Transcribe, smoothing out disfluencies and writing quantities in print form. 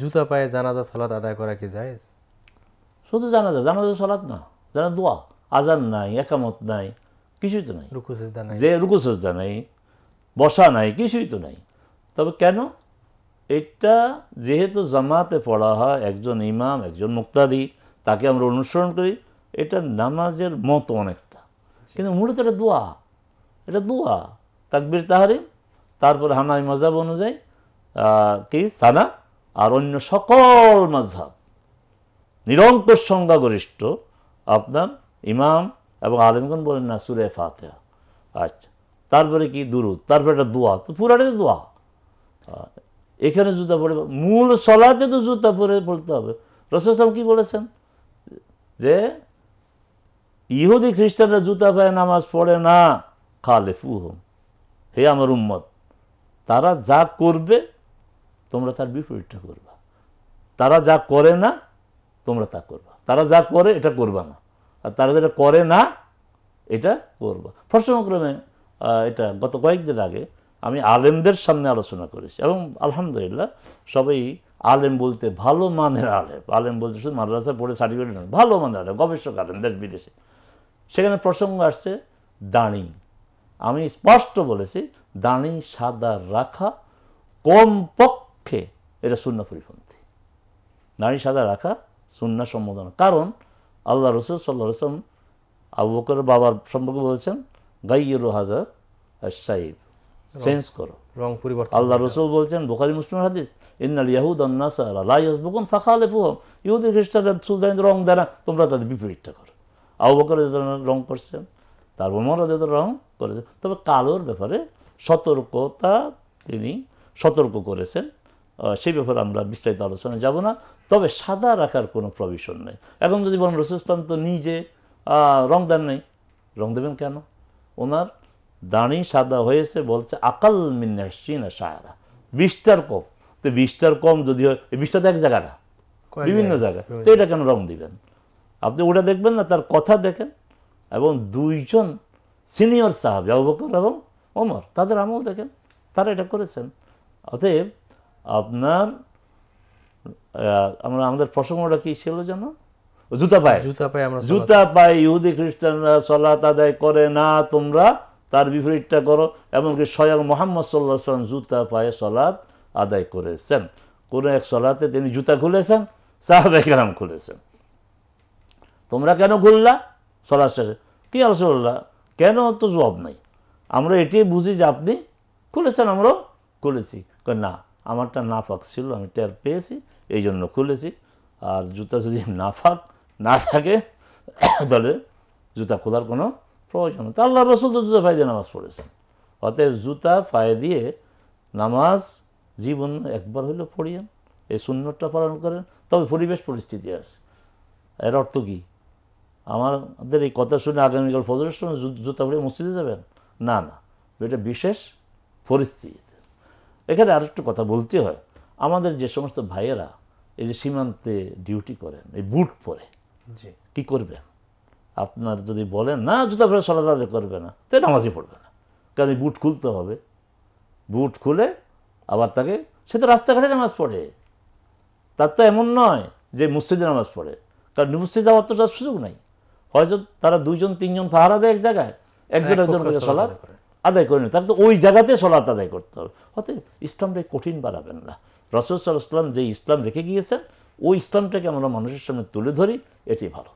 জুতা পায়ে জানাজা সালাত আদায় করা কি জায়েজ? শুধু জানাজা সালাত না, জানা দোয়া, আজান নাই, একামত নাই, কিছুই তো নাই, রুকু সিজদা নাই, যে রুকু সিজদা নাই, বসা নাই, কিছুই তো নাই। তবে কেন এটা যেহেতু জামাতে পড়া হয়, একজন ইমাম একজন মুক্তাদি, তাকে আমরা অনুসরণ করি, এটা নামাজের মতো অনেকটা, কিন্তু মূলত এটা দোয়া, এটা দোয়া, তাকবীর তাহরিম, তারপর হানাফি মাযহাব অনুযায়ী কি সানা, আর অন্য সকল মাযহাব নিরঙ্কুশ সংখ্যাগরিষ্ঠ আপনার ইমাম এবং আলেমগণ বলেন না সূরা ফাতিহা। আচ্ছা, তারপরে কি দুরূদ, তারপরে একটা দোয়া, তো পুরাটাই দোয়া। এখানে জুতা পরে মূল সলাতে তো জুতা পরে পড়তে হবে। রাসূল সাল্লাল্লাহু আলাইহি ওয়াসাল্লাম কি বলেছেন যে ইহুদি খ্রিস্টানরা জুতা পায়ে নামাজ পড়ে না, খালিফুহুম, হে আমার উম্মত, তারা যা করবে তোমরা তার বিপরীতটা করবা, তারা যা করে না তোমরা তা করবা, তারা যা করে এটা করবা না, আর তারা যেটা করে না এটা করবা। প্রসঙ্গক্রমে এটা গত কয়েকদিন আগে আমি আলেমদের সামনে আলোচনা করেছি, এবং আলহামদুলিল্লাহ সবাই আলেম বলতে ভালো মানের আলেম, আলেম বলতে শুধু মাদ্রাসা পড়ে সার্টিফিকেট নয়, ভালো মানের আলেম, গবেষক আলেম দেশ বিদেশে। সেখানে প্রসঙ্গ আসছে দাড়ি। আমি স্পষ্ট বলেছি দাড়ি সাদা রাখা কমপক্ষে এটা সুন্নাহ পরিপন্থী, দাড়ি সাদা রাখা সুন্নাহ সম্বোধন। কারণ আল্লাহ রাসূল সাল্লাল্লাহু আলাইহি ওয়াসাল্লাম আবু বকরের বাবার সম্পর্কে বলেছেন গাইয়িরু হাযার আশ-শাইব, চেঞ্জ করো, রং পরিবর্তন। আল্লাহ রাসূল বলছেন বুখারী মুসলিমের হাদিস, ইন্নাল ইয়াহুদা ওয়ান নাসারা লা ইয়াসবুকুন ফাখালিফুহুম, ইহুদি খ্রিস্টানরা চুলদানিতে রং দেয় না, তোমরা তাদের বিপরীতটা করো। আবু বকর রাদিয়াল্লাহু রং করছেন, তারপর ওমর রাদিয়াল্লাহু রং করেছেন। তবে কালোর ব্যাপারে সতর্কতা তিনি সতর্ক করেছেন, সেই ব্যাপারে আমরা বিস্তারিত আলোচনা যাব না। তবে সাদা রাখার কোনো প্রভিশন নেই। এখন যদি বলেন রাসূল সাল্লাল্লাহু আলাইহি ওয়াসাল্লাম তো নিজে রং দেন নেই, রং দেবেন কেন? ওনার দাড়ি সাদা হয়েছে বলছে আকাল মিন 20 শায়রা, 20টার কম। তো 20টার কম যদি হয়, 20টা তো এক জায়গা না, বিভিন্ন জায়গায়, তো এটা কেন রং দিবেন? আপনি ওটা দেখবেন না, তার কথা দেখেন। এবং দুইজন সিনিয়র সাহাবী আবু বকর এবং ওমর, তাদের আমল দেখেন, তারা এটা করেছেন। অতএব আপনার আমাদের প্রসঙ্গটা কি ছিল যেন? জুতা পায়ে, জুতা পায়ে ইহুদি খ্রিস্টানরা সালাত আদায় করে না, তোমরা তার বিপরীতটা করো। এমনকি স্বয়ং মুহাম্মদ সাল্লাল্লাহু আলাইহি ওয়াসাল্লাম জুতা পায়ে সালাত আদায় করেছেন। কোন এক সালাতে তিনি জুতা খুলেছেন, সাহাবায়ে কেরাম খুলেছেন। তোমরা কেন খুললা সালাত শেষে? কি রাসূলুল্লাহ, কেন তো জবাব নাই, আমরা এটাই বুঝি যে আপনি খুলেছেন, আমরাও খুলেছি। না, আমারটা নাফাক ছিল, আমি টের পেয়েছি, এই জন্য খুলেছি। আর জুতা যদি নাফাক না থাকে তাহলে জুতা খোলার কোনো প্রয়োজন নেই। আল্লাহ রাসূল তো জুতা পায়ে দিয়ে নামাজ পড়েছেন। অতএব জুতা পায়ে দিয়ে নামাজ জীবন একবার হলেও পড়িয়েন, এই সুন্নতটা পালন করেন। তবে পরিবেশ পরিস্থিতি আছে, এর অর্থ কী? আমাদের এই কথা শুনে আগামীকাল ফজরের সময় জুতা পরে মসজিদে যাবেন? না না, এটা বিশেষ পরিস্থিতি। এখানে আরেকটু কথা বলতে হয়, আমাদের যে সমস্ত ভাইয়েরা এই যে সীমান্তে ডিউটি করেন, এই বুট পরে কি করবেন? আপনার যদি বলেন না জুতা পরে সালাত আদায় করবে না, তো নামাজই পড়বে না। কারণ এই বুট খুলতে হবে, বুট খুলে আবার তাকে, সে তো রাস্তাঘাটে নামাজ পড়ে, তার তো এমন নয় যে মসজিদে নামাজ পড়ে। কারণ মসজিদে যাওয়ার তো তার সুযোগ নাই, হয়তো তারা 2-3 পাহারা দেয় এক জায়গায়, একজন সালাত আদায় করে নেয়, তার তো ওই জায়গাতে সালাত আদায় করতে হবে। অতএব ইসলামটাকে কঠিন বানাবেন না। রাসূল সাল্লাল্লাহু আলাইহি ওয়াসাল্লাম যে ইসলাম রেখে গিয়েছেন, ওই ইসলামটাকে আমরা মানুষের সামনে তুলে ধরি, এটি ভালো।